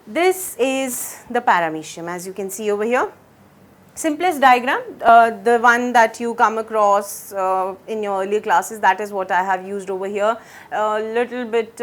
This is the paramecium, as you can see over here. Simplest diagram, the one that you come across in your earlier classes, that is what I have used over here. Little bit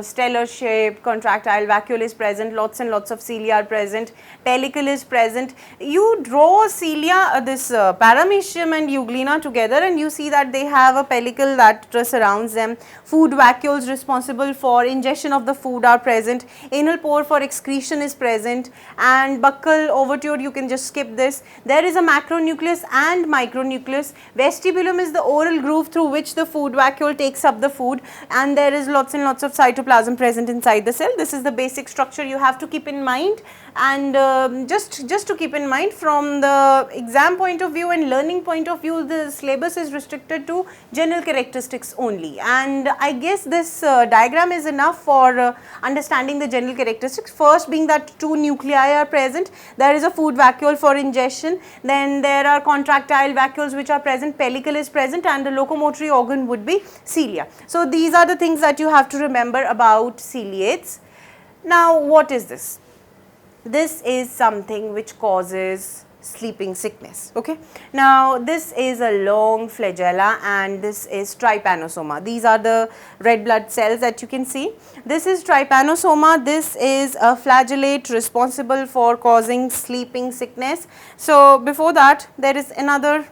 stellar shape, contractile vacuole is present, lots and lots of cilia are present, pellicle is present. You draw cilia, this paramecium and euglena together, and you see that they have a pellicle that surrounds them. Food vacuoles responsible for ingestion of the food are present, anal pore for excretion is present, and buccal overture, you can just skip this. There is a macronucleus and micronucleus. Vestibulum is the oral groove through which the food vacuole takes up the food, and there is lots and lots of cytoplasm present inside the cell. This is the basic structure you have to keep in mind, and just to keep in mind, from the exam point of view and learning point of view, the syllabus is restricted to general characteristics only, and I guess this diagram is enough for understanding the general characteristics. First being that two nuclei are present, there is a food vacuole for ingestion, then there are contractile vacuoles which are present, pellicle is present, and the locomotory organ would be cilia. So these are the things that you have to remember about ciliates. Now what is this? This is something which causes sleeping sickness. Okay. Now this is a long flagella, and this is trypanosoma. These are the red blood cells that you can see. This is trypanosoma. This is a flagellate responsible for causing sleeping sickness. So before that, there is another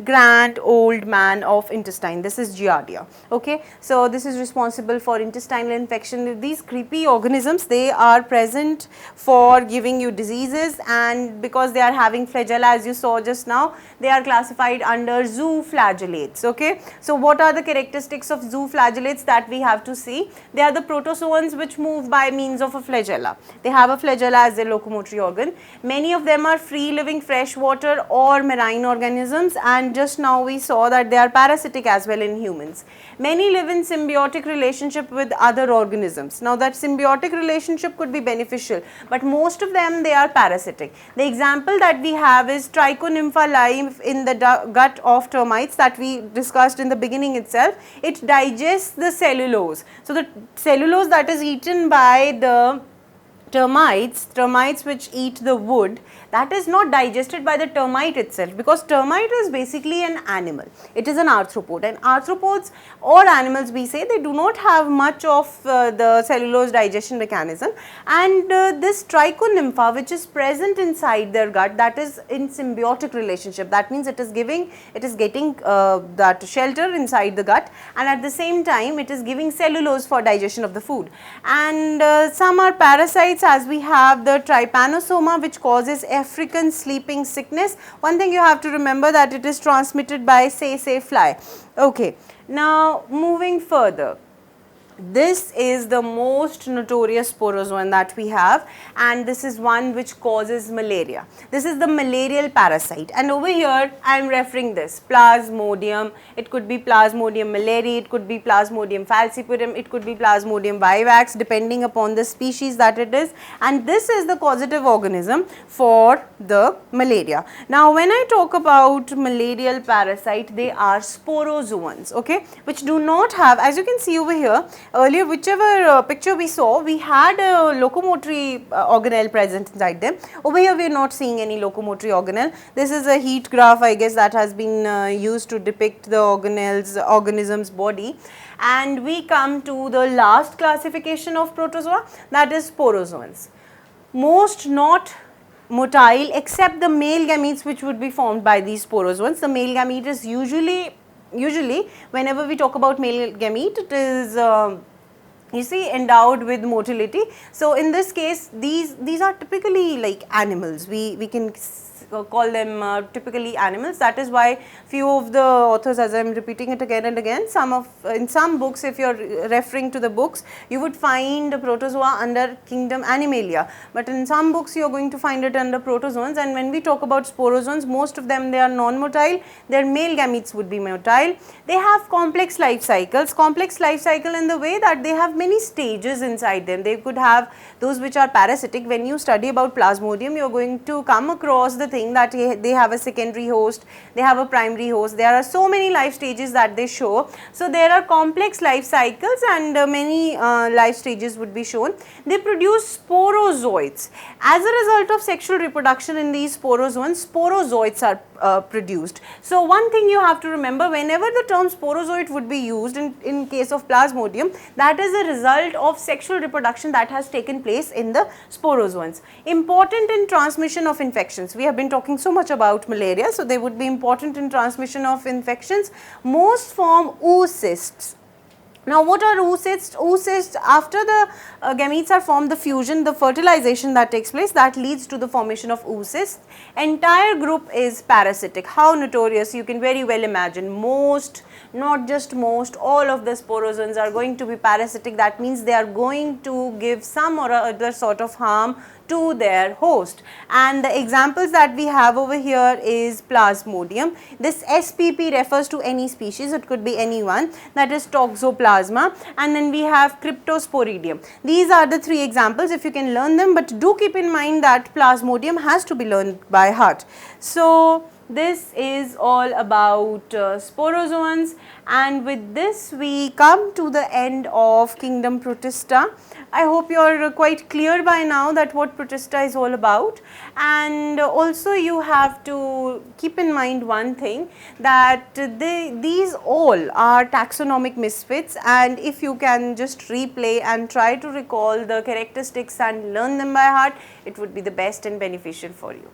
grand old man of intestine. This is Giardia. Okay. So this is responsible for intestinal infection. These creepy organisms, they are present for giving you diseases, and because they are having flagella, as you saw just now, they are classified under zooflagellates. Okay. So what are the characteristics of zooflagellates that we have to see? They are the protozoans which move by means of a flagella. They have a flagella as their locomotory organ. Many of them are free living freshwater or marine organisms, and just now we saw that they are parasitic as well in humans. Many live in symbiotic relationship with other organisms. Now that symbiotic relationship could be beneficial, but most of them, they are parasitic. The example that we have is Trichonympha live in the gut of termites that we discussed in the beginning itself. It digests the cellulose. So the cellulose that is eaten by the termites which eat the wood, that is not digested by the termite itself, because termite is basically an animal. It is an arthropod, and arthropods or animals, we say, they do not have much of the cellulose digestion mechanism, and this Trichonympha which is present inside their gut, that is in symbiotic relationship. That means it is getting that shelter inside the gut, and at the same time it is giving cellulose for digestion of the food. And some are parasites, as we have the trypanosoma which causes African sleeping sickness. One thing you have to remember, that it is transmitted by say fly. Okay. Now moving further, this is the most notorious sporozoan that we have, and this is one which causes malaria. This is the malarial parasite, and over here I am referring this Plasmodium. It could be Plasmodium malariae, it could be Plasmodium falciparum, it could be Plasmodium vivax, depending upon the species that it is, and this is the causative organism for the malaria. Now when I talk about malarial parasite, they are sporozoans, okay, which do not have, as you can see over here, earlier whichever picture we saw, we had a locomotory organelle present inside them. Over here we are not seeing any locomotory organelle. This is a heat graph, I guess, that has been used to depict the organism's body. And we come to the last classification of protozoa, that is sporozoans. Most not motile except the male gametes which would be formed by these sporozoans. The male gamete is usually whenever we talk about male gamete, it is you see, endowed with motility. So in this case, these are typically like animals. We can call them typically animals. That is why few of the authors, as I am repeating it again and again, in some books, if you are referring to the books, you would find protozoa under kingdom Animalia, but in some books you are going to find it under protozoans. And when we talk about sporozoans, most of them, they are non-motile. Their male gametes would be motile. They have complex life cycles in the way that they have many stages inside them. They could have those which are parasitic. When you study about Plasmodium, you are going to come across the thing that they have a secondary host, they have a primary host. There are so many life stages that they show. So there are complex life cycles, and many life stages would be shown. They produce sporozoites. As a result of sexual reproduction in these sporozoans, sporozoites are produced. So one thing you have to remember, whenever the term sporozoite would be used in case of Plasmodium, that is a result of sexual reproduction that has taken place in the sporozoans. Important in transmission of infections. We have been talking so much about malaria, so they would be important in transmission of infections. Most form oocysts. Now, what are oocysts? Oocysts, after the gametes are formed, the fusion, the fertilization that takes place, that leads to the formation of oocysts. Entire group is parasitic. How notorious? You can very well imagine. Most, not just most, all of the sporozoans are going to be parasitic. That means they are going to give some or other sort of harm to their host. And the examples that we have over here is Plasmodium. This SPP refers to any species, it could be any one, that is Toxoplasma, and then we have Cryptosporidium. These are the three examples if you can learn them, but do keep in mind that Plasmodium has to be learned by heart. So this is all about sporozoans, and with this we come to the end of Kingdom Protista. I hope you are quite clear by now that what Protista is all about, and also you have to keep in mind one thing, that these all are taxonomic misfits, and if you can just replay and try to recall the characteristics and learn them by heart, it would be the best and beneficial for you.